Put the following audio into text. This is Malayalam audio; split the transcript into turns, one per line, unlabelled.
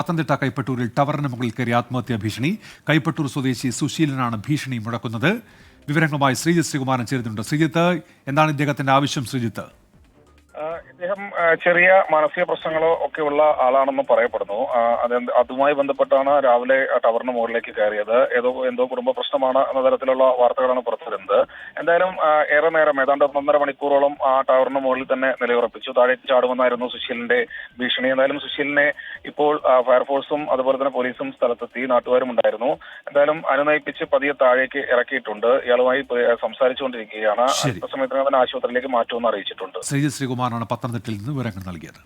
പത്തനംതിട്ട കൈപ്പട്ടൂരിൽ ടവറിന് മുകളിൽ കയറി ആത്മഹത്യാ ഭീഷണി. കൈപ്പട്ടൂർ സ്വദേശി സുശീലനാണ് ഭീഷണി മുഴക്കുന്നത്. വിവരങ്ങളുമായി ശ്രീജിത്ത് ശ്രീകുമാരൻ ചേരുന്നുണ്ട്. ശ്രീജിത്ത്, എന്താണ് ഇദ്ദേഹത്തിന്റെ ആവശ്യം? ശ്രീജിത്ത്,
ഇദ്ദേഹം ചെറിയ മാനസിക പ്രശ്നങ്ങളോ ഒക്കെ ഉള്ള ആളാണെന്ന് പറയപ്പെടുന്നു. അതുമായി ബന്ധപ്പെട്ടാണ് രാവിലെ ടവറിന് മുകളിലേക്ക് കയറിയത്. എന്തോ കുടുംബ പ്രശ്നമാണ് എന്ന തരത്തിലുള്ള വാർത്തകളാണ് പുറത്തുവരുന്നത്. എന്തായാലും ഏറെ നേരം, ഏതാണ്ട് 1.5 മണിക്കൂറോളം ആ ടവറിന് മുകളിൽ തന്നെ നിലയുറപ്പിച്ചു. താഴേക്ക് ചാടുമെന്നായിരുന്നു സുശീലിന്റെ ഭീഷണി. എന്തായാലും സുശീലിനെ ഇപ്പോൾ ഫയർഫോഴ്സും അതുപോലെ തന്നെ പോലീസും സ്ഥലത്തെത്തി, നാട്ടുകാരും ഉണ്ടായിരുന്നു. എന്തായാലും അനുനയിപ്പിച്ച് പതിയെ താഴേക്ക് ഇറക്കിയിട്ടുണ്ട്. ഇയാളുമായി സംസാരിച്ചുകൊണ്ടിരിക്കുകയാണ്. അല്പസമയത്തിനകം തന്നെ ആശുപത്രിയിലേക്ക് മാറ്റുമെന്ന് അറിയിച്ചിട്ടുണ്ട്.
ശ്രീജിത്ത് ശ്രീകുമാറാണ് പത്തനംതിട്ടയിൽ നിന്ന് വിവരങ്ങൾ നൽകിയത്.